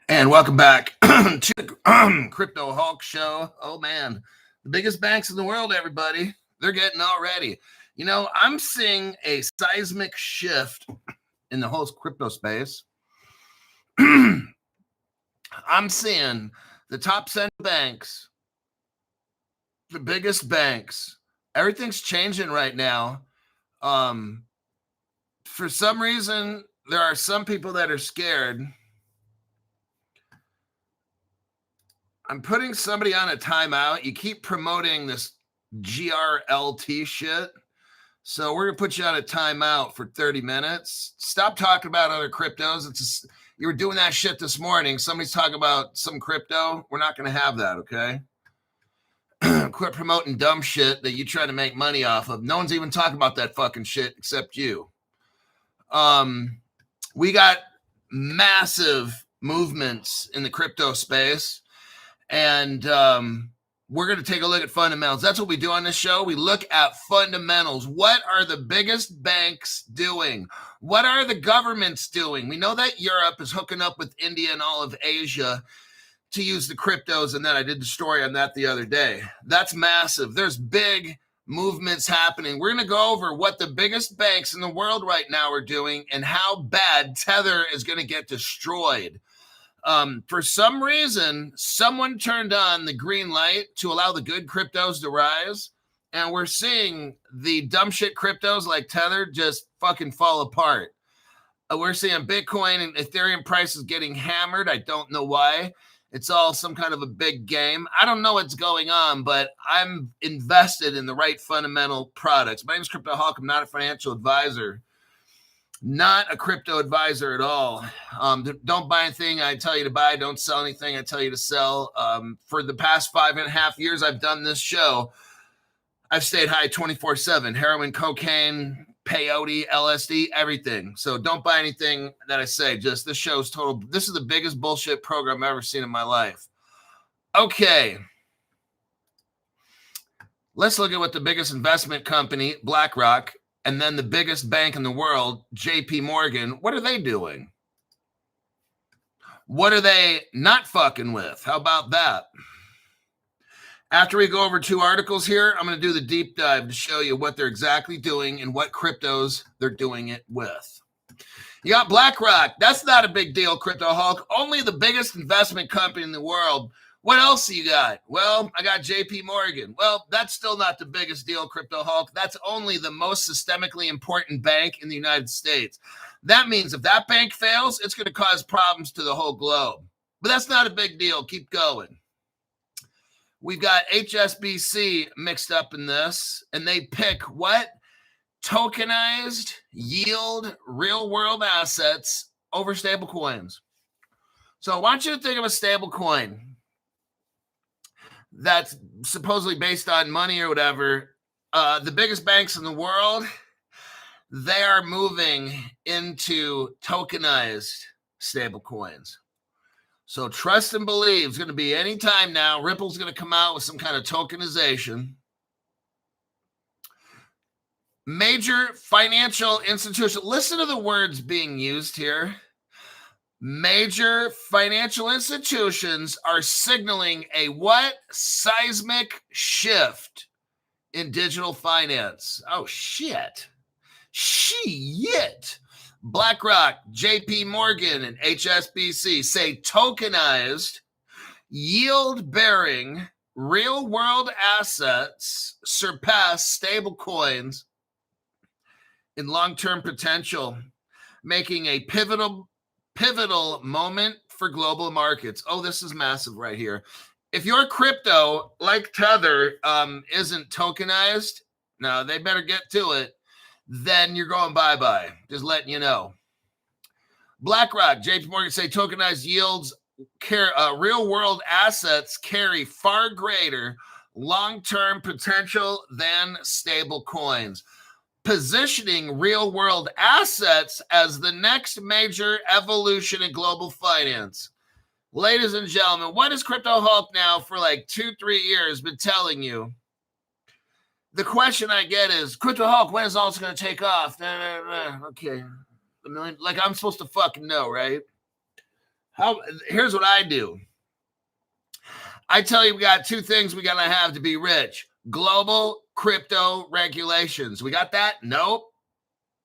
And welcome back to the Crypto Hulk Show. Oh man, the biggest banks in the world, everybody. They're getting all ready. You know, I'm seeing a seismic shift in the whole crypto space. I'm seeing the top central banks, the biggest banks, everything's changing right now. For some reason, there are some people that are scared. I'm putting somebody on a timeout. You keep promoting this GRLT shit. So we're going to put you on a timeout for 30 minutes. Stop talking about other cryptos. You were doing that shit this morning. Somebody's talking about some crypto. We're not going to have that, okay? Quit promoting dumb shit that you try to make money off of. No one's even talking about that fucking shit except you. We got massive movements in the crypto space. And we're going to take a look at fundamentals. That's what we do on this show. We look at fundamentals. What are the biggest banks doing? What are the governments doing? We know that Europe is hooking up with India and all of Asia to use the cryptos. And then I did the story on that the other day. That's massive. There's big movements happening. We're going to go over what the biggest banks in the world right now are doing and how bad Tether is going to get destroyed. For some reason, someone turned on the green light to allow the good cryptos to rise. And we're seeing the dumb shit cryptos like Tether just fucking fall apart. We're seeing Bitcoin and Ethereum prices getting hammered. I don't know why. It's all some kind of a big game. I don't know what's going on, but I'm invested in the right fundamental products. My name is Crypto Hawk. I'm not a financial advisor. Not a crypto advisor at all. Don't buy anything I tell you to buy. Don't sell anything I tell you to sell. For the past 5.5 years I've done this show, I've stayed high 24/7. Heroin, cocaine, peyote, LSD, everything. So don't buy anything that I say. Just this show's total. This is the biggest bullshit program I've ever seen in my life. Okay. Let's look at what the biggest investment company, BlackRock, and then the biggest bank in the world, JP Morgan, what are they doing? What are they not fucking with? How about that? After we go over 2 articles here, I'm going to do the deep dive to show you what they're exactly doing and what cryptos they're doing it with. You got BlackRock. That's not a big deal, Crypto Hulk. Only the biggest investment company in the world. What else you got? Well, I got JP Morgan. Well, that's still not the biggest deal, Crypto Hulk. That's only the most systemically important bank in the United States. That means if that bank fails, it's going to cause problems to the whole globe. But that's not a big deal. Keep going. We've got HSBC mixed up in this, and they pick what? Tokenized yield real-world assets over stablecoins. So I want you to think of a stablecoin that's supposedly based on money or whatever. The biggest banks in the world, they are moving into tokenized stable coins. So trust and believe is going to be any time now. Ripple's going to come out with some kind of tokenization. Major financial institution. Listen to the words being used here. Major financial institutions are signaling a what? Seismic shift in digital finance. Oh, shit. Shit. BlackRock, JP Morgan, and HSBC say tokenized, yield-bearing, real-world assets surpass stable coins in long-term potential, making a pivotal moment for global markets. Oh, this is massive right here. If your crypto, like Tether, isn't tokenized, no, they better get to it, then you're going bye-bye. Just letting you know. BlackRock, JP Morgan say tokenized yields, real-world assets carry far greater long-term potential than stable coins, positioning real-world assets as the next major evolution in global finance. Ladies and gentlemen, what has Crypto Hulk now for like 2-3 years been telling you? The question I get is, Crypto Hulk, when is all this going to take off? Okay. Like I'm supposed to fucking know, right? Here's what I do. I tell you, we got two things we got to have to be rich. Global crypto regulations. We got that? Nope.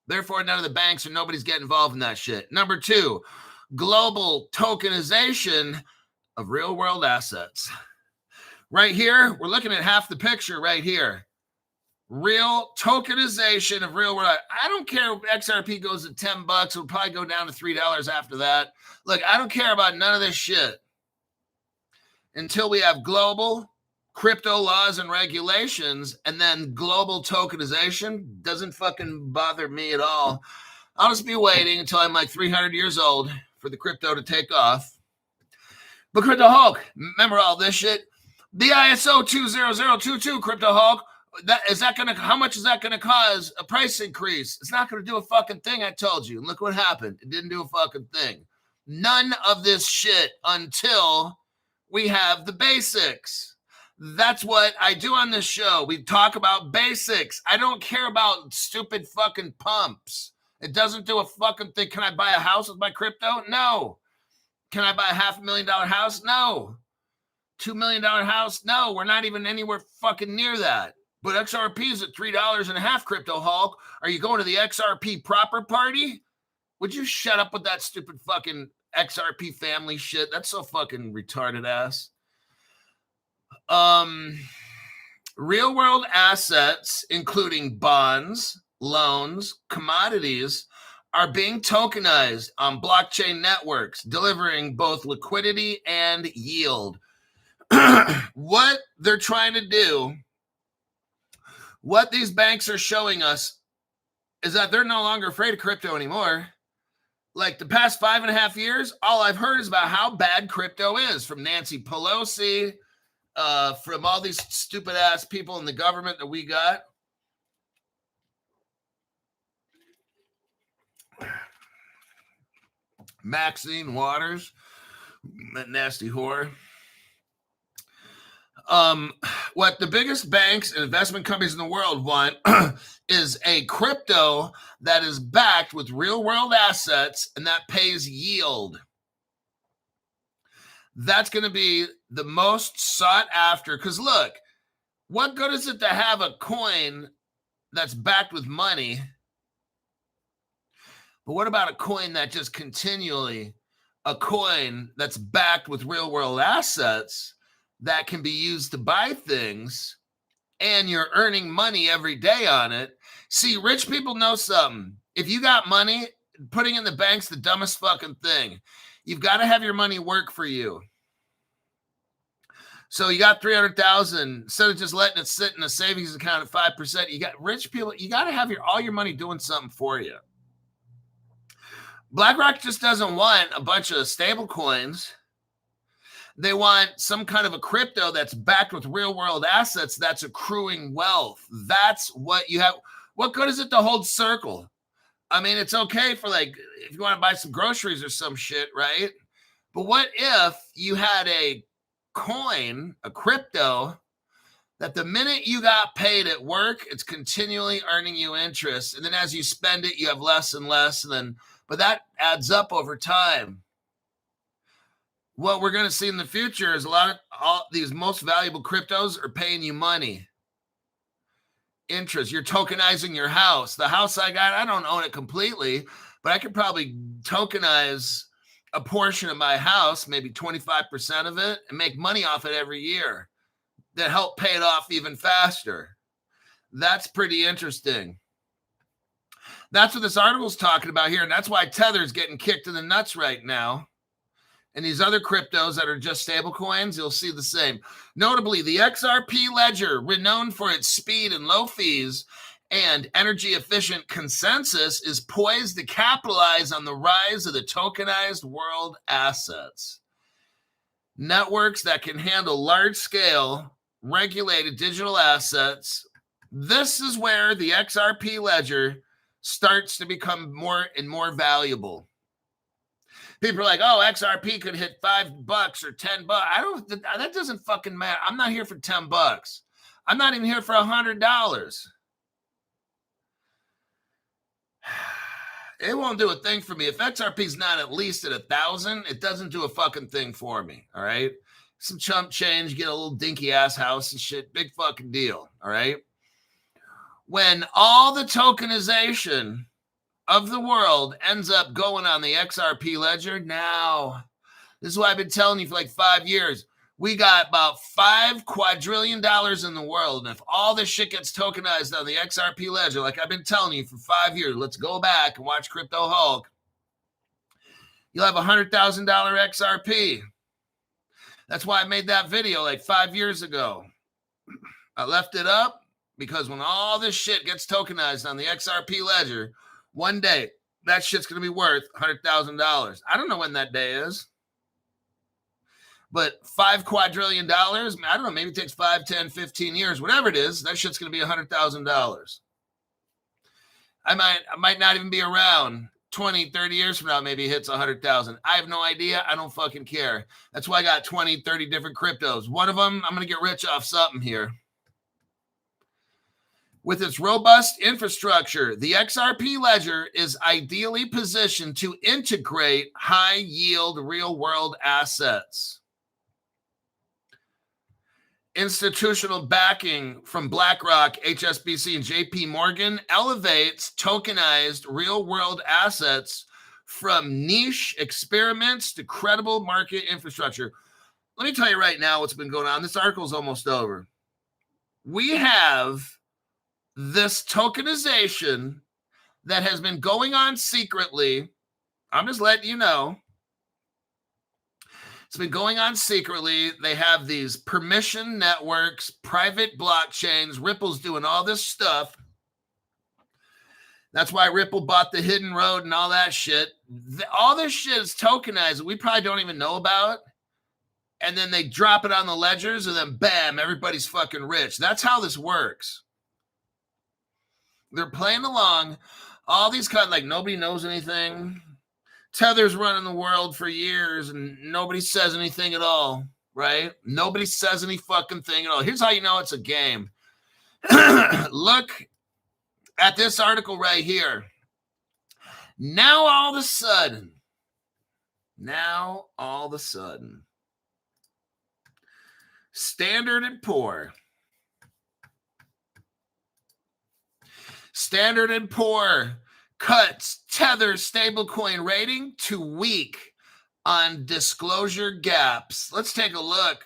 Therefore, none of the banks or nobody's getting involved in that shit. Number two, global tokenization of real world assets. Right here, we're looking at half the picture right here. Real tokenization of real world. I don't care if XRP goes to $10. It'll probably go down to $3 after that. Look, I don't care about none of this shit until we have global crypto laws and regulations, and then global tokenization doesn't fucking bother me at all. I'll just be waiting until I'm like 300 years old for the crypto to take off. But Crypto Hulk, remember all this shit? The ISO 20022 Crypto Hulk, how much is that gonna cause a price increase? It's not gonna do a fucking thing, I told you. And look what happened. It didn't do a fucking thing. None of this shit until we have the basics. That's what I do on this show. We talk about basics. I don't care about stupid fucking pumps. It doesn't do a fucking thing. Can I buy a house with my crypto? No. Can I buy a $500,000 house? No. $2 million house? No. We're not even anywhere fucking near that. But XRP is at $3.50 Crypto Hulk. Are you going to the XRP proper party? Would you shut up with that stupid fucking XRP family shit? That's so fucking retarded ass. Real world assets, including bonds, loans, commodities, are being tokenized on blockchain networks, delivering both liquidity and yield. What they're trying to do, what these banks are showing us, is that they're no longer afraid of crypto anymore. Like the past 5.5 years, all I've heard is about how bad crypto is from Nancy Pelosi, from all these stupid ass people in the government that we got. Maxine Waters, that nasty whore. What the biggest banks and investment companies in the world want is a crypto that is backed with real world assets and that pays yield. That's going to be the most sought after. Because look, what good is it to have a coin that's backed with money? But what about a coin that just continually, a coin that's backed with real world assets that can be used to buy things and you're earning money every day on it? See, rich people know something. If you got money, putting in the bank's the dumbest fucking thing. You've got to have your money work for you. So you got 300,000 instead of just letting it sit in a savings account at 5%. You got rich people. You got to have all your money doing something for you. BlackRock just doesn't want a bunch of stable coins. They want some kind of a crypto that's backed with real world assets that's accruing wealth. That's what you have. What good is it to hold Circle? I mean, it's okay for like, if you want to buy some groceries or some shit, right? But what if you had a coin, a crypto, that the minute you got paid at work, it's continually earning you interest. And then as you spend it, you have less and less. And then, but that adds up over time. What we're going to see in the future is all these most valuable cryptos are paying you money. Interest. You're tokenizing your house. The house I got, I don't own it completely, but I could probably tokenize a portion of my house, maybe 25% of it, and make money off it every year that help pay it off even faster. That's pretty interesting. That's what this article is talking about here, and that's why Tether's getting kicked in the nuts right now. And these other cryptos that are just stable coins, you'll see the same. Notably, the XRP ledger, renowned for its speed and low fees and energy-efficient consensus, is poised to capitalize on the rise of the tokenized world assets. Networks that can handle large-scale, regulated digital assets. This is where the XRP ledger starts to become more and more valuable. People are like, oh, XRP could hit $5 or $10. That doesn't fucking matter. I'm not here for $10. I'm not even here for $100. It won't do a thing for me. If XRP is not at least at 1,000, it doesn't do a fucking thing for me. All right. Some chump change, get a little dinky ass house and shit. Big fucking deal. All right. When all the tokenization of the world ends up going on the XRP ledger, now, this is what I've been telling you for like 5 years. We got about $5 quadrillion in the world. And if all this shit gets tokenized on the XRP ledger, like I've been telling you for 5 years, let's go back and watch Crypto Hulk. You'll have $100,000 XRP. That's why I made that video like 5 years ago. I left it up because when all this shit gets tokenized on the XRP ledger, one day that shit's going to be worth $100,000. I don't know when that day is. But $5 quadrillion, I don't know, maybe it takes 5, 10, 15 years, whatever it is, that shit's going to be $100,000. I might not even be around 20, 30 years from now, maybe it hits 100,000. I have no idea. I don't fucking care. That's why I got 20, 30 different cryptos. One of them, I'm going to get rich off something here. With its robust infrastructure, the XRP ledger is ideally positioned to integrate high-yield real-world assets. Institutional backing from BlackRock, HSBC, and JP Morgan elevates tokenized real-world assets from niche experiments to credible market infrastructure. Let me tell you right now what's been going on. This article is almost over. We have this tokenization that has been going on secretly. I'm just letting you know. It's been going on secretly. They have these permission networks, private blockchains. Ripple's doing all this stuff. That's why Ripple bought the hidden road and all that shit. All this shit is tokenized. We probably don't even know about. And then they drop it on the ledgers and then bam, everybody's fucking rich. That's how this works. They're playing along. All these kind of like nobody knows anything. Tether's running the world for years and nobody says anything at all, right? Nobody says any fucking thing at all. Here's how you know it's a game. Look at this article right here. Now all of a sudden, Standard & Poor cuts Tether stablecoin rating to weak on disclosure gaps. Let's take a look.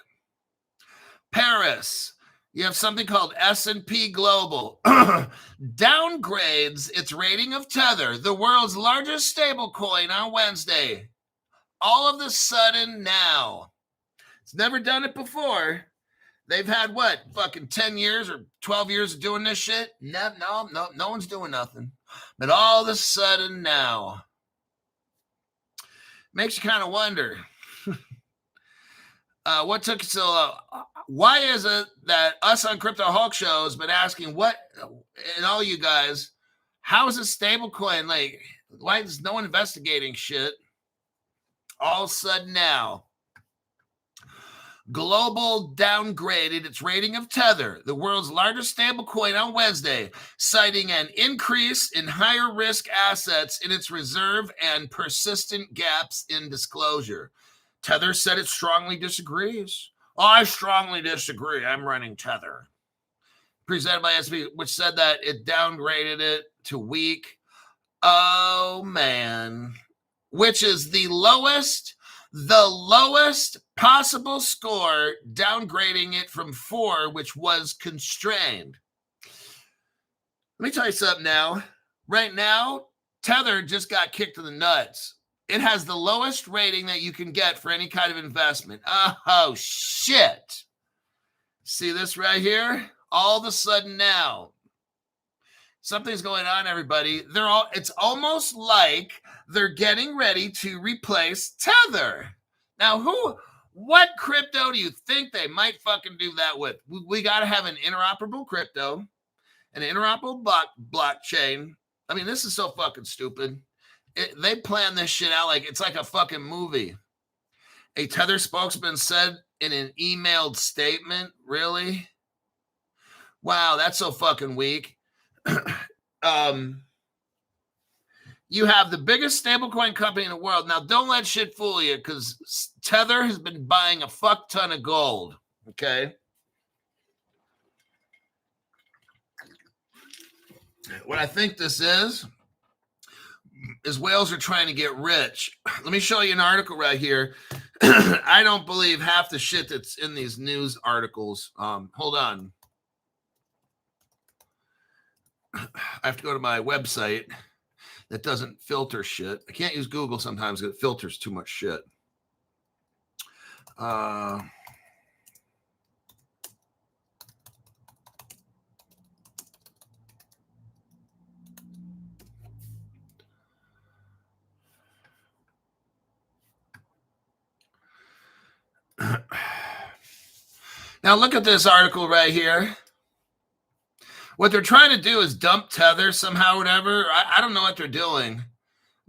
Paris, you have something called S&P Global, downgrades its rating of Tether, the world's largest stablecoin, on Wednesday. All of a sudden now. It's never done it before. They've had what, fucking 10 years or 12 years of doing this shit? No one's doing nothing. But all of a sudden now, makes you kind of wonder, what took it so long? Why is it that us on Crypto Hulk Show has been asking what, and all you guys, how is a stablecoin, like, why is no one investigating shit? All of a sudden now, Global downgraded its rating of Tether, the world's largest stablecoin, on Wednesday, citing an increase in higher risk assets in its reserve and persistent gaps in disclosure. Tether said it strongly disagrees. Oh, I strongly disagree. I'm running Tether. Presented by SB, which said that it downgraded it to weak. Oh, man. Which is the lowest possible score, downgrading it from 4, which was constrained. Let me tell you something now. Right now, Tether just got kicked in the nuts. It has the lowest rating that you can get for any kind of investment. Oh, shit. See this right here? All of a sudden now, something's going on, everybody. It's almost like they're getting ready to replace Tether. Now, what crypto do you think they might fucking do that with? We got to have an interoperable crypto, an interoperable blockchain. I mean, this is so fucking stupid. They plan this shit out like it's like a fucking movie. A Tether spokesman said in an emailed statement, really? Wow, that's so fucking weak. You have the biggest stablecoin company in the world. Now, don't let shit fool you, because Tether has been buying a fuck ton of gold. Okay. What I think this is whales are trying to get rich. Let me show you an article right here. I don't believe half the shit that's in these news articles. Hold on. I have to go to my website that doesn't filter shit. I can't use Google sometimes because it filters too much shit. Now look at this article right here. What they're trying to do is dump Tether somehow, whatever. I don't know what they're doing,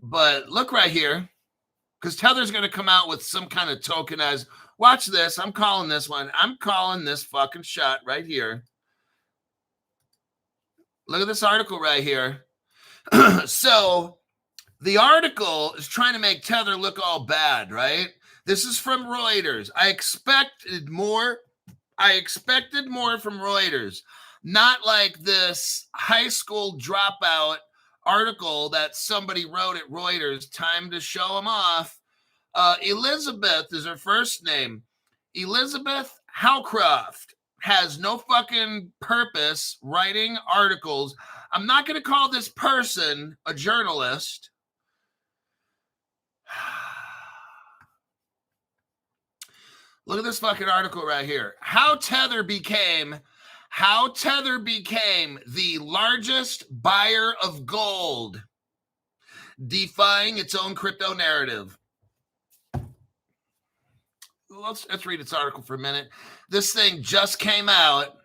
but look right here, because Tether's going to come out with some kind of tokenized. Watch this. I'm calling this one. I'm calling this fucking shot right here. Look at this article right here. So the article is trying to make Tether look all bad, right? This is from Reuters. I expected more from Reuters. Not like this high school dropout article that somebody wrote at Reuters. Time to show them off. Elizabeth is her first name. Elizabeth Howcroft has no fucking purpose writing articles. I'm not going to call this person a journalist. Look at this fucking article right here. How Tether became the largest buyer of gold, defying its own crypto narrative. Let's read its article for a minute. This thing just came out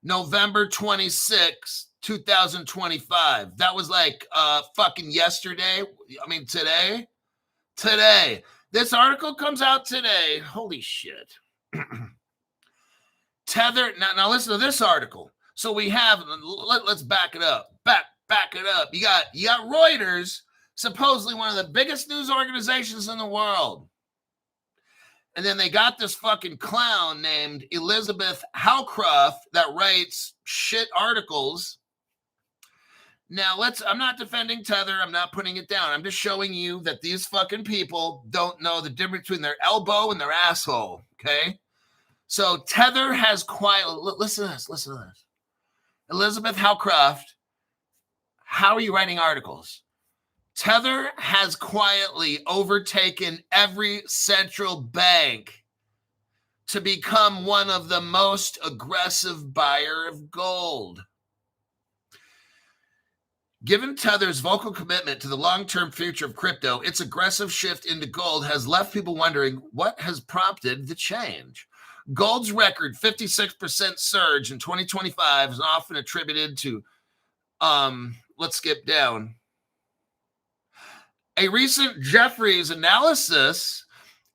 November 26, 2025. That was like fucking yesterday. I mean, today. This article comes out today. Holy shit. Tether. Now listen to this article. So we have, let's back it up. Back it up. You got Reuters, supposedly one of the biggest news organizations in the world. And then they got this fucking clown named Elizabeth Howcroft that writes shit articles. Now I'm not defending Tether. I'm not putting it down. I'm just showing you that these fucking people don't know the difference between their elbow and their asshole. Okay. So Tether has listen to this. Elizabeth Howcroft, how are you writing articles? Tether has quietly overtaken every central bank to become one of the most aggressive buyer of gold. Given Tether's vocal commitment to the long-term future of crypto, its aggressive shift into gold has left people wondering what has prompted the change. Gold's record 56% surge in 2025 is often attributed to, let's skip down. A recent Jefferies analysis,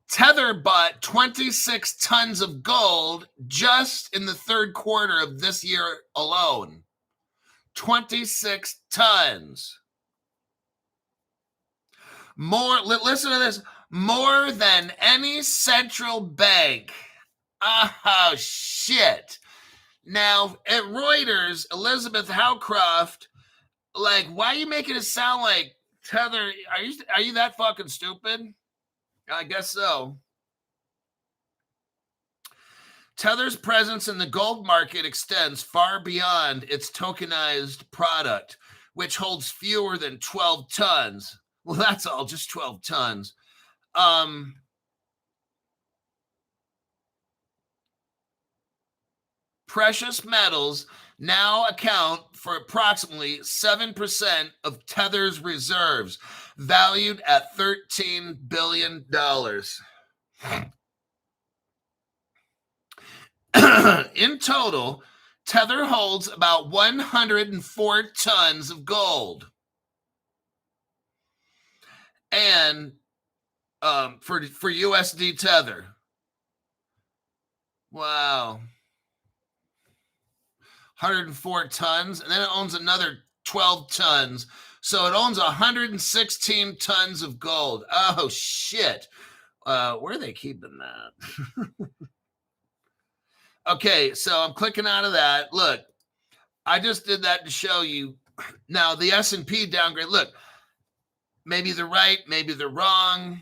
Tether bought 26 tons of gold just in the third quarter of this year alone. 26 tons. More, listen to this, more than any central bank. Oh, shit. Now, at Reuters, Elizabeth Howcroft, like, why are you making it sound like Tether? Are you that fucking stupid? I guess so. Tether's presence in the gold market extends far beyond its tokenized product, which holds fewer than 12 tons. Well, that's all, just 12 tons. Precious metals now account for approximately 7% of Tether's reserves, valued at $13 billion. In total, Tether holds about 104 tons of gold. And for USD Tether. Wow. 104 tons. And then it owns another 12 tons. So it owns 116 tons of gold. Oh, shit. Where are they keeping that? Okay, so I'm clicking out of that. Look, I just did that to show you. Now, the S&P downgrade, look, maybe they're right, maybe they're wrong.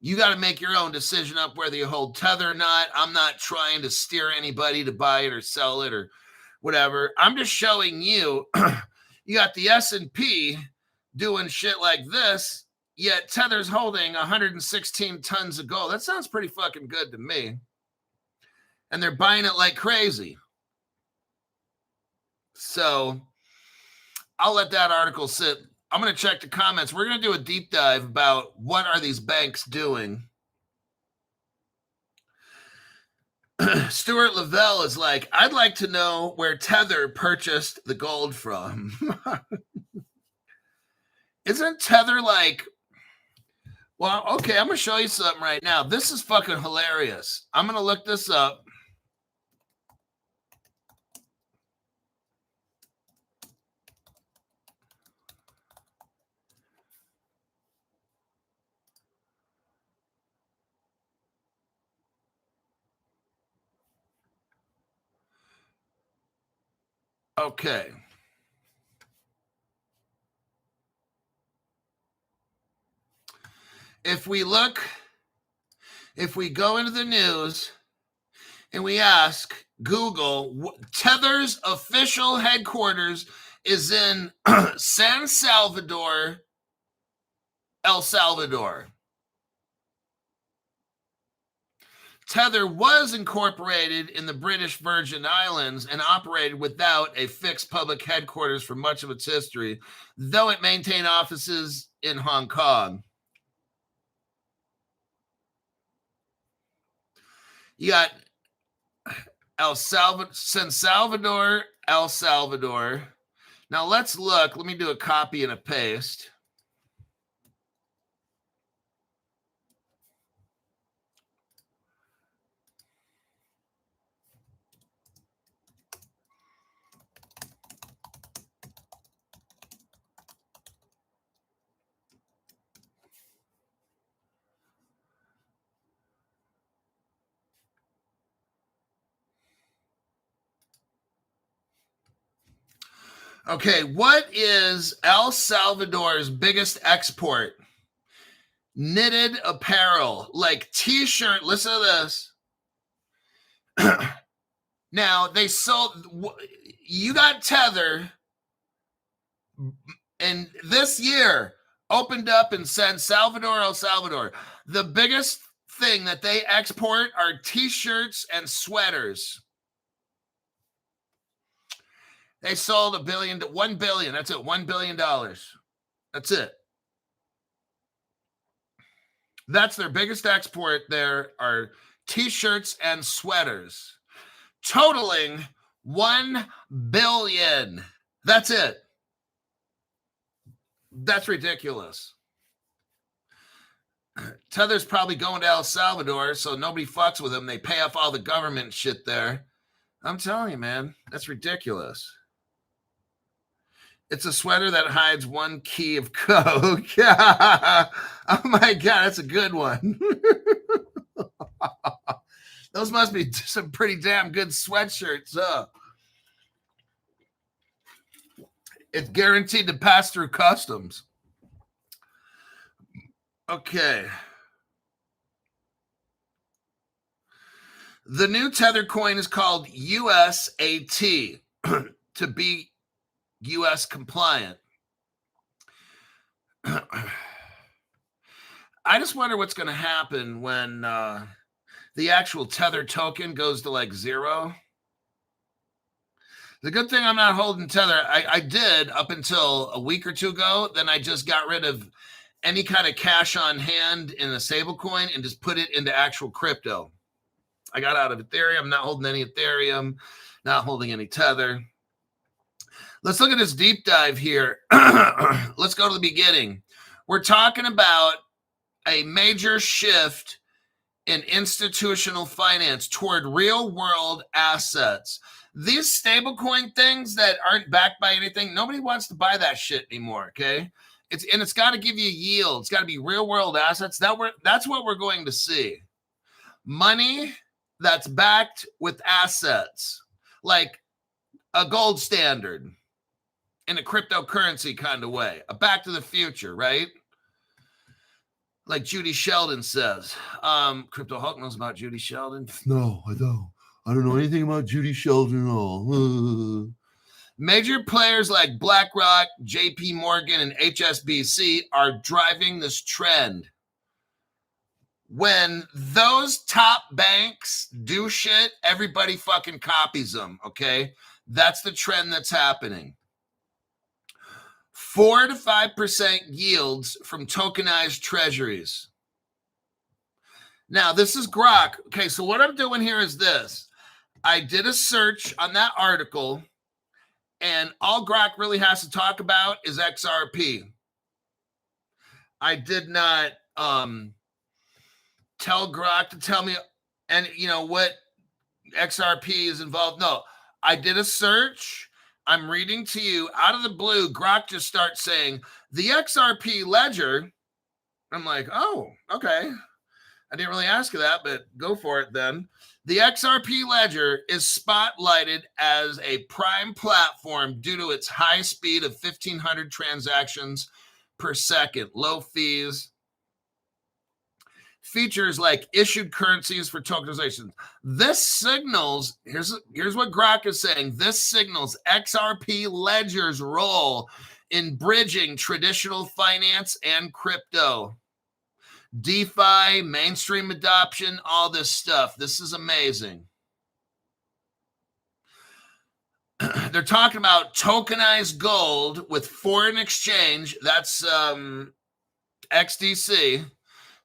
You got to make your own decision up whether you hold Tether or not. I'm not trying to steer anybody to buy it or sell it or whatever. I'm just showing you, you got the S&P doing shit like this, yet Tether's holding 116 tons of gold. That sounds pretty fucking good to me. And they're buying it like crazy. So I'll let that article sit. I'm going to check the comments. We're going to do a deep dive about what are these banks doing. Stuart Lavelle is like, I'd like to know where Tether purchased the gold from. Isn't Tether like, well, okay, I'm going to show you something right now. This is fucking hilarious. I'm going to look this up. Okay. If we go into the news and we ask Google, Tether's official headquarters is in San Salvador, El Salvador. Tether was incorporated in the British Virgin Islands and operated without a fixed public headquarters for much of its history, though it maintained offices in Hong Kong. You got San Salvador, El Salvador. Now let's look. Let me do a copy and a paste. Okay, what is El Salvador's biggest export? Knitted apparel, like t-shirt. Listen to this. Now, they sold, you got Tether, and this year opened up in San Salvador, El Salvador. The biggest thing that they export are t-shirts and sweaters. They sold $1 billion. That's it. $1 billion. That's it. That's their biggest export. There are t-shirts and sweaters, totaling $1 billion. That's it. That's ridiculous. Tether's probably going to El Salvador, so nobody fucks with them. They pay off all the government shit there. I'm telling you, man, that's ridiculous. It's a sweater that hides one key of coke. Oh my God, that's a good one. Those must be some pretty damn good sweatshirts. It's guaranteed to pass through customs. Okay. The new Tether coin is called USAT to be U.S. compliant. I just wonder what's going to happen when the actual Tether token goes to like zero. The good thing I'm not holding Tether. I did up until a week or two ago. Then I just got rid of any kind of cash on hand in a stablecoin and just put it into actual crypto. I got out of Ethereum. I'm not holding any Ethereum, not holding any Tether. Let's look at this deep dive here. Let's go to the beginning. We're talking about a major shift in institutional finance toward real world assets. These stablecoin things that aren't backed by anything, nobody wants to buy that shit anymore, okay? It's got to give you yield. It's got to be real world assets. That's what we're going to see. Money that's backed with assets, like a gold standard in a cryptocurrency kind of way, a back to the future, right? Like Judy Sheldon says. Crypto Hulk knows about Judy Sheldon. No, I don't. I don't know anything about Judy Sheldon at all. Major players like BlackRock, JP Morgan, and HSBC are driving this trend. When those top banks do shit, everybody fucking copies them, okay? That's the trend that's happening. 4 to 5% yields from tokenized treasuries. Now, this is Grok. Okay, so what I'm doing here is this. I did a search on that article, and all Grok really has to talk about is XRP. I did not tell Grok to tell me, and you know what XRP is involved. No, I did a search. I'm reading to you out of the blue. Grok just starts saying the XRP ledger. I'm like, oh, okay. I didn't really ask you that, but go for it then. The XRP ledger is spotlighted as a prime platform due to its high speed of 1,500 transactions per second, low fees, features like issued currencies for tokenization. This signals, here's what Grok is saying, this signals XRP ledger's role in bridging traditional finance and crypto. DeFi, mainstream adoption, all this stuff. This is amazing. They're talking about tokenized gold with foreign exchange. That's XDC.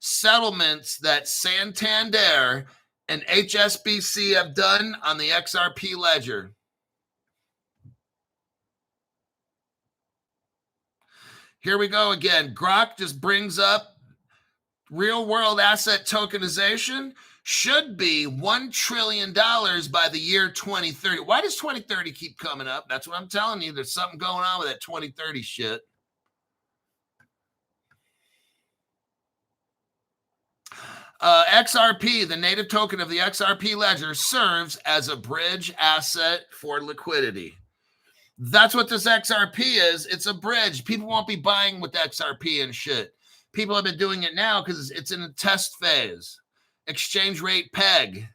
Settlements that Santander and HSBC have done on the XRP ledger. Here we go again. Grok just brings up real world asset tokenization should be $1 trillion by the year 2030. Why does 2030 keep coming up? That's what I'm telling you. There's something going on with that 2030 shit. XRP, the native token of the XRP ledger, serves as a bridge asset for liquidity. That's what this XRP is. It's a bridge. People won't be buying with XRP and shit. People have been doing it now because it's in a test phase. Exchange rate peg.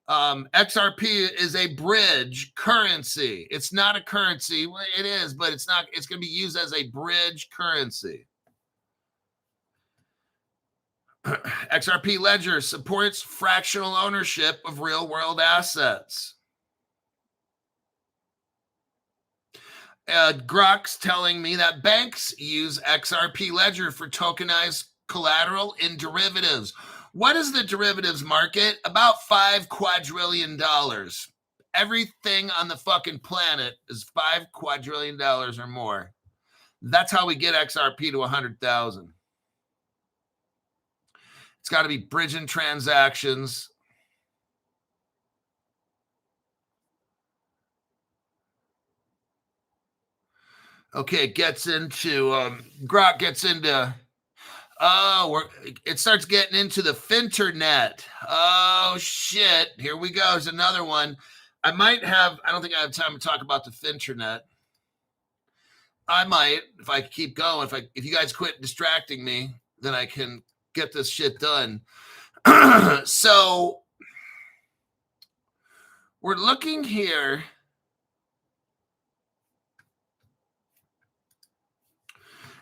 XRP is a bridge currency. It's not a currency. Well, it is, but it's not. It's going to be used as a bridge currency. XRP Ledger supports fractional ownership of real-world assets. Grok's telling me that banks use XRP Ledger for tokenized collateral in derivatives. What is the derivatives market? About $5 quadrillion. Everything on the fucking planet is $5 quadrillion or more. That's how we get XRP to 100,000. It's got to be bridging transactions. Okay, it gets into Grok gets into it starts getting into the finternet. Oh shit, here we go. There's another one. I don't think I have time to talk about the finternet. I might, if I keep going. If you guys quit distracting me, then I can get this shit done. So we're looking here.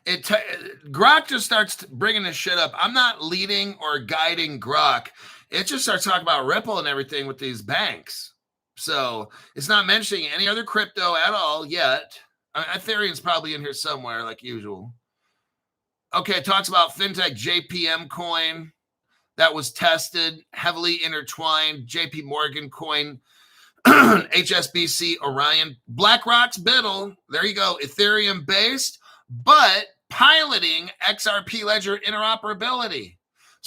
Grok just starts bringing this shit up. I'm not leading or guiding Grok. It just starts talking about Ripple and everything with these banks. So it's not mentioning any other crypto at all yet. Ethereum's probably in here somewhere like usual. Okay, it talks about fintech JPM coin that was tested, heavily intertwined, JP Morgan coin, HSBC, Orion, BlackRock's Biddle. There you go, Ethereum based, but piloting XRP Ledger interoperability.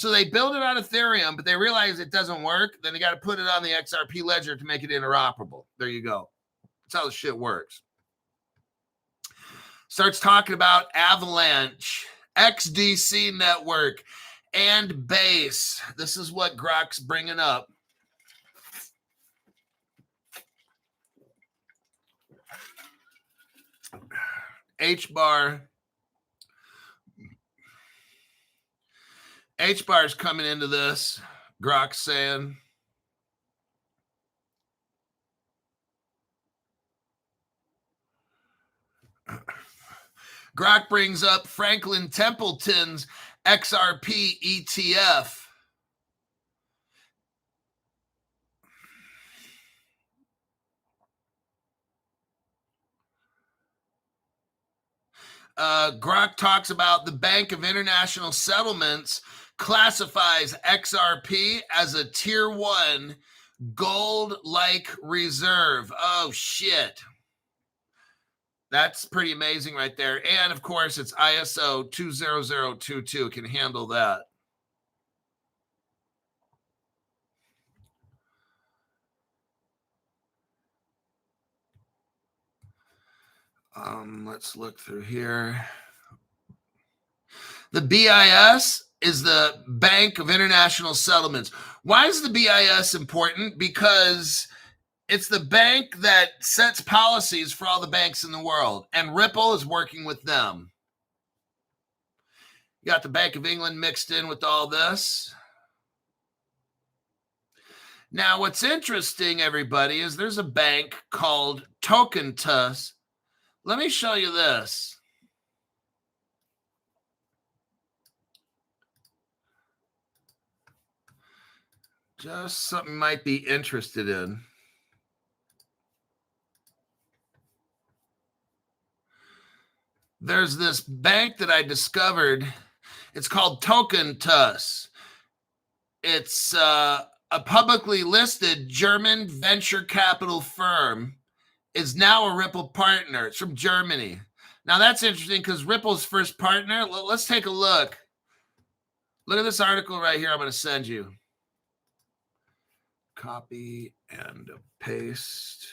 So they build it on Ethereum, but they realize it doesn't work. Then they got to put it on the XRP ledger to make it interoperable. There you go. That's how the shit works. Starts talking about Avalanche, XDC network, and Base. This is what Grok's bringing up. HBAR. HBAR is coming into this. Grok's saying. Grok brings up Franklin Templeton's XRP ETF. Grok talks about the Bank of International Settlements classifies XRP as a tier 1 gold-like reserve. Oh, shit. That's pretty amazing right there. And, of course, it's ISO 20022 can handle that. Let's look through here. The BIS is the Bank of International Settlements. Why is the BIS important? Because it's the bank that sets policies for all the banks in the world, and Ripple is working with them. You got the Bank of England mixed in with all this. Now, what's interesting, everybody, is there's a bank called Tokentus. Let me show you this. Just something you might be interested in. There's this bank that I discovered. It's called Tokentus. It's a publicly listed German venture capital firm. Is now a Ripple partner. It's from Germany. Now that's interesting because Ripple's first partner. Let's take a look. Look at this article right here I'm going to send you. Copy and paste.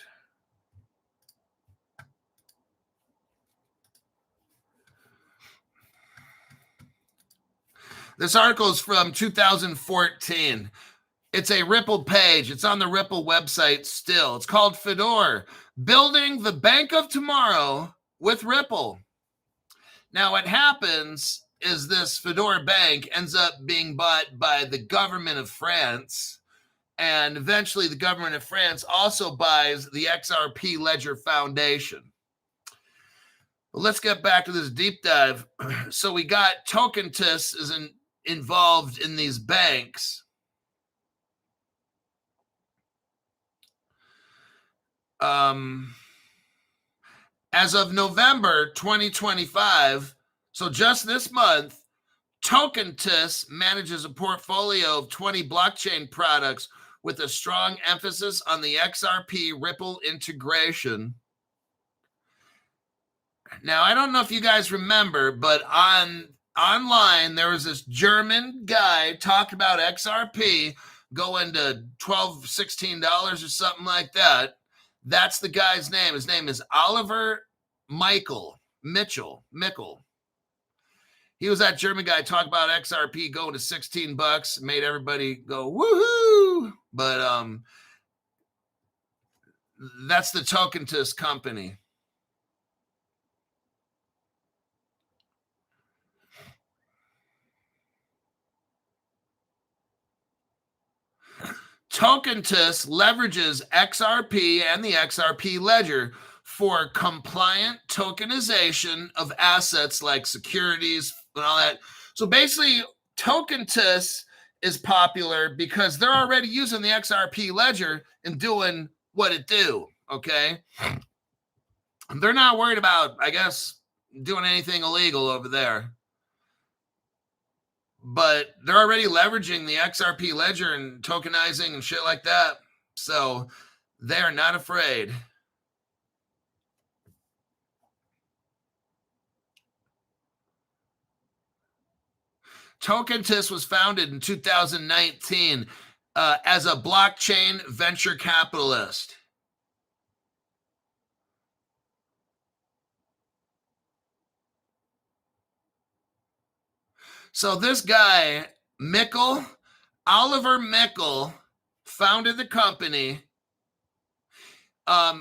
This article is from 2014. It's a Ripple page. It's on the Ripple website still. It's called Fedor, Building the Bank of Tomorrow with Ripple. Now, what happens is this Fedor bank ends up being bought by the government of France, and eventually the government of France also buys the XRP Ledger Foundation. Well, let's get back to this deep dive. So we got Tokentus is involved in these banks. As of November 2025, so just this month, Tokentus manages a portfolio of 20 blockchain products with a strong emphasis on the XRP Ripple integration. Now, I don't know if you guys remember, but online there was this German guy talking about XRP going to $12, $16 or something like that. That's the guy's name. His name is Oliver Mitchell. He was that German guy talking about XRP going to $16, made everybody go woohoo. But that's the Tokentus company. Tokentus leverages XRP and the XRP ledger for compliant tokenization of assets like securities and all that. So basically, Tokentus is popular because they're already using the XRP ledger and doing what it do, okay? They're not worried about, I guess, doing anything illegal over there. But they're already leveraging the XRP ledger and tokenizing and shit like that. So they're not afraid. Tokentis was founded in 2019 as a blockchain venture capitalist. So this guy, Oliver Mickle, founded the company.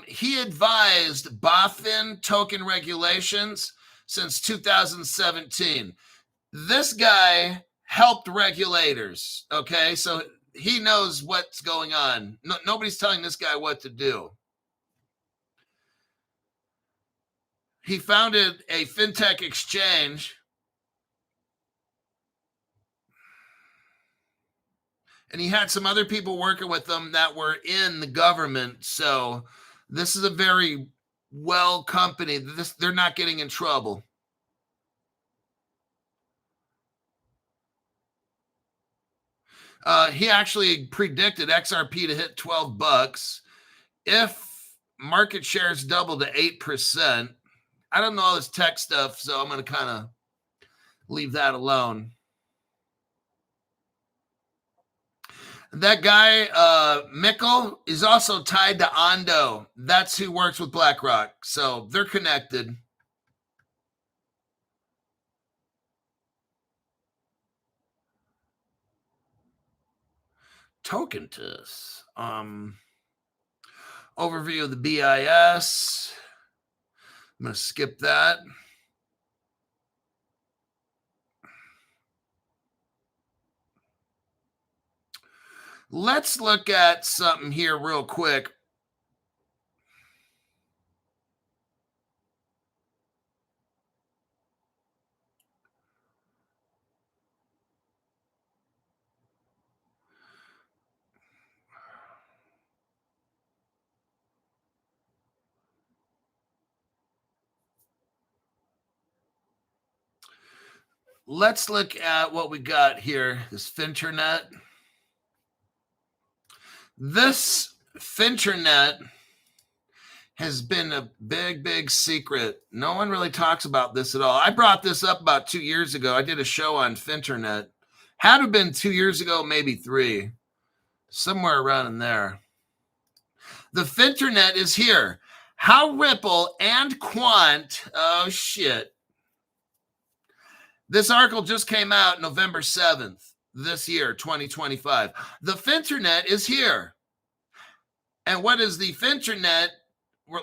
He advised BaFin token regulations since 2017. This guy helped regulators, okay? So he knows what's going on. Nobody's telling this guy what to do. He founded a fintech exchange. And he had some other people working with them that were in the government. So this is a very well company. They're not getting in trouble. He actually predicted XRP to hit $12 if market shares double to 8%. I don't know all this tech stuff, so I'm going to kind of leave that alone. That guy, Mickle, is also tied to Ondo. That's who works with BlackRock. So they're connected. Tokentis. Overview of the BIS. I'm going to skip that. Let's look at something here real quick. Let's look at what we got here, this Finternet. This Finternet has been a big, big secret. No one really talks about this at all. I brought this up about 2 years ago. I did a show on Finternet. Had to have been 2 years ago, maybe 3. Somewhere around in there. The Finternet is here. How Ripple and Quant, oh shit. This article just came out November 7th, this year, 2025. The Finternet is here. And what is the Finternet?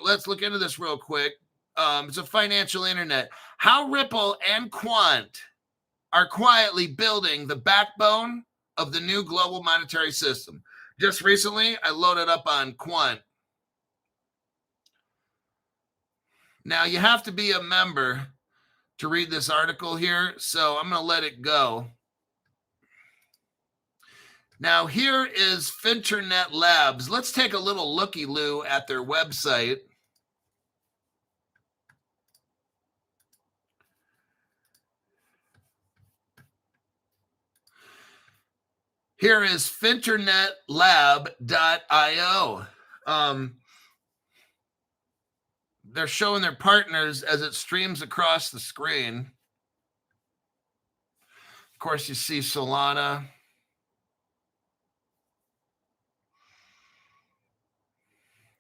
Let's look into this real quick. It's a financial internet. How Ripple and Quant are quietly building the backbone of the new global monetary system. Just recently, I loaded up on Quant. Now, you have to be a member to read this article here, so I'm going to let it go. Now, here is Finternet Labs. Let's take a little looky-loo at their website. Here is finternetlab.io. They're showing their partners as it streams across the screen. Of course, you see Solana.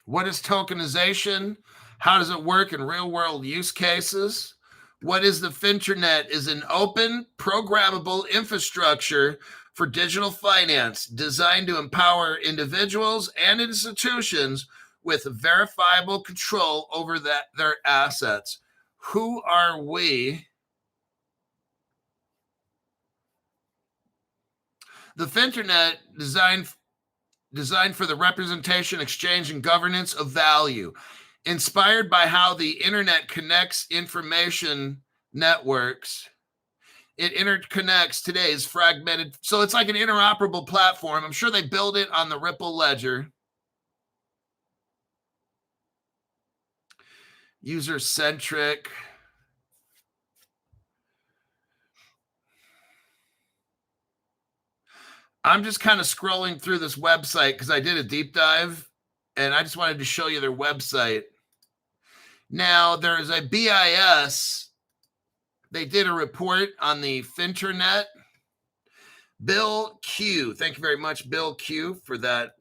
What is tokenization? How does it work in real-world use cases? What is the Finternet? Is an open, programmable infrastructure for digital finance designed to empower individuals and institutions with verifiable control over their assets. Who are we? The Finternet designed for the representation, exchange, and governance of value, inspired by how the internet connects information networks. It interconnects today's fragmented. So it's like an interoperable platform. I'm sure they build it on the Ripple ledger. User-centric. I'm just kind of scrolling through this website because I did a deep dive and I just wanted to show you their website. Now, there's a BIS. They did a report on the Finternet. Bill Q. Thank you very much, Bill Q, for that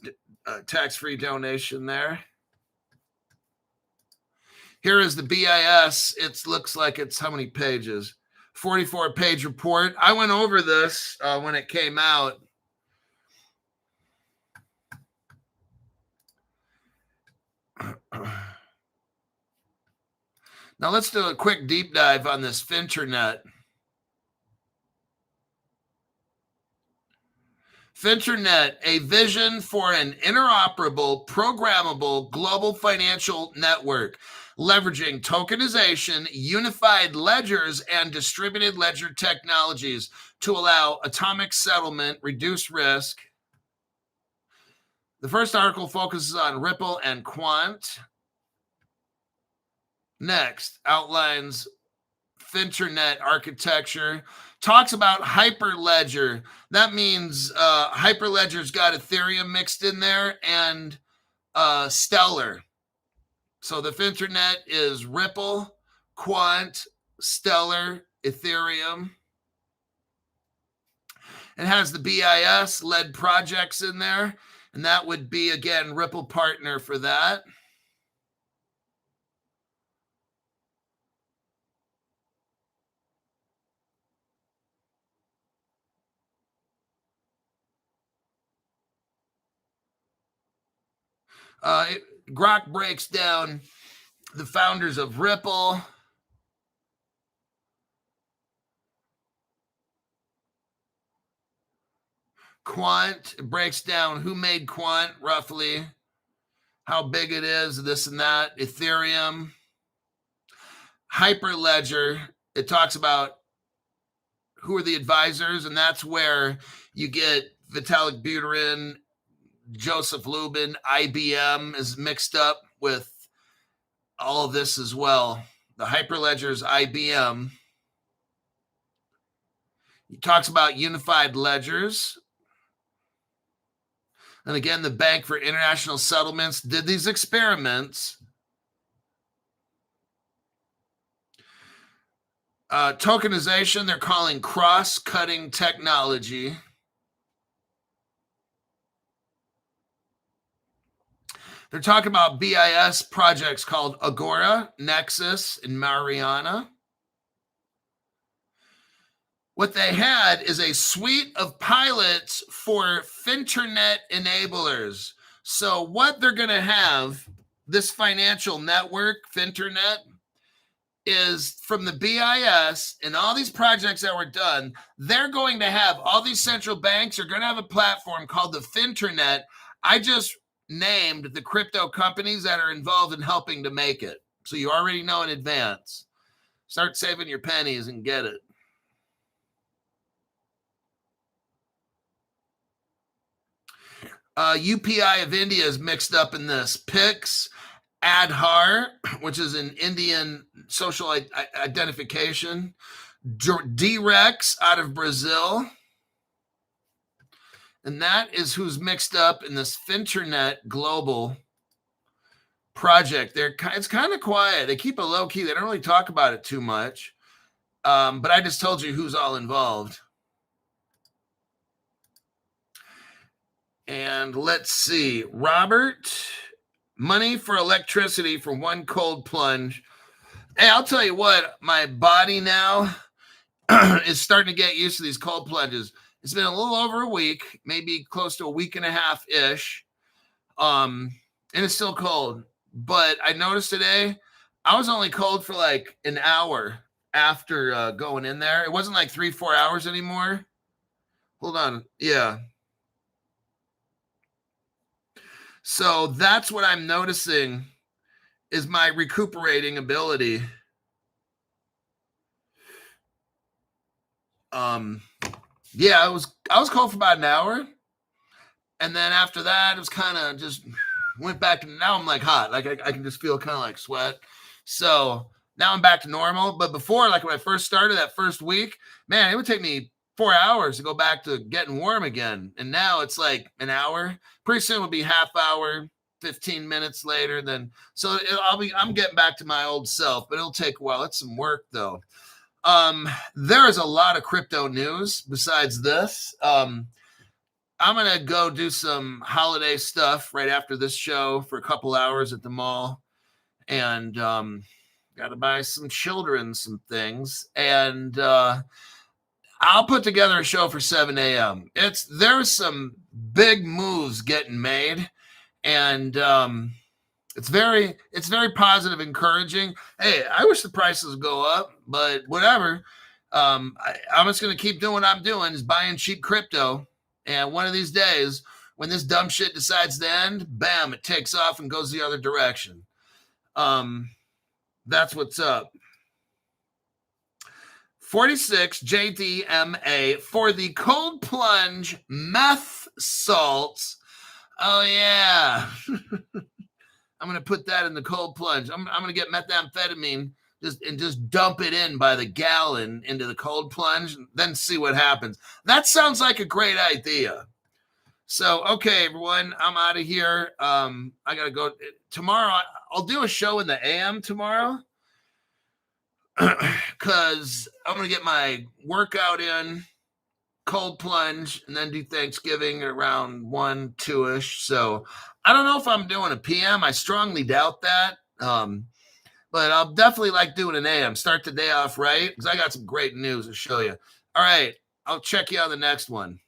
tax-free donation there. Here is the BIS. It looks like it's how many pages? 44-page report. I went over this when it came out. Now let's do a quick deep dive on this Finternet. Finternet, a vision for an interoperable, programmable global financial network, leveraging tokenization, unified ledgers, and distributed ledger technologies to allow atomic settlement, reduce risk. The first article focuses on Ripple and Quant. Next, outlines Finternet architecture, talks about Hyperledger. That means Hyperledger's got Ethereum mixed in there and Stellar. So the Finternet is Ripple, Quant, Stellar, Ethereum. It has the BIS-led projects in there, and that would be, again, Ripple partner for that. Grok breaks down the founders of Ripple. Quant breaks down who made Quant roughly, how big it is, this and that. Ethereum. Hyperledger, it talks about who are the advisors, and that's where you get Vitalik Buterin, Joseph Lubin, IBM is mixed up with all of this as well. The Hyperledger is IBM. He talks about unified ledgers. And again, the Bank for International Settlements did these experiments. Tokenization, they're calling cross-cutting technology. They're talking about BIS projects called Agora, Nexus, and Mariana. What they had is a suite of pilots for Finternet enablers. So what they're going to have, this financial network, Finternet, is from the BIS and all these projects that were done, they're going to have, all these central banks are going to have a platform called the Finternet. I just named the crypto companies that are involved in helping to make it. So you already know in advance. Start saving your pennies and get it. UPI of India is mixed up in this. PIX, Aadhaar, which is an Indian social identification. DREX out of Brazil. And that is who's mixed up in this Finternet global project. It's kind of quiet. They keep it low key. They don't really talk about it too much. But I just told you who's all involved. And let's see. Robert, money for electricity for one cold plunge. Hey, I'll tell you what, my body now is starting to get used to these cold plunges. It's been a little over a week, maybe close to a week and a half-ish. And it's still cold. But I noticed today, I was only cold for like an hour after going in there. It wasn't like 3-4 hours anymore. Hold on. Yeah. So that's what I'm noticing is my recuperating ability. Yeah, I was cold for about an hour. And then after that, it was kind of just went back to, now I'm like hot. Like I can just feel kind of like sweat. So now I'm back to normal. But before, like when I first started that first week, man, it would take me 4 hours to go back to getting warm again. And now it's like an hour. Pretty soon it'll be half hour, 15 minutes later. Then, so I'm getting back to my old self, but it'll take a while. It's some work though. There is a lot of crypto news besides this. I'm going to go do some holiday stuff right after this show for a couple hours at the mall. And got to buy some children some things. And I'll put together a show for 7 a.m. There's some big moves getting made. And it's very positive, encouraging. Hey, I wish the prices go up, but whatever. I'm just going to keep doing what I'm doing, is buying cheap crypto. And one of these days, when this dumb shit decides to end, bam, it takes off and goes the other direction. That's what's up. 46 JDMA for the cold plunge meth salts. Oh, yeah. I'm going to put that in the cold plunge. I'm going to get methamphetamine just dump it in by the gallon into the cold plunge and then see what happens. That sounds like a great idea. So, okay, everyone, I'm out of here. I got to go. Tomorrow, I'll do a show in the AM tomorrow because I'm going to get my workout in, cold plunge, and then do Thanksgiving around 1, 2-ish. So I don't know if I'm doing a PM. I strongly doubt that. But I'll definitely like doing an AM. Start the day off right, because I got some great news to show you. All right, I'll check you on the next one.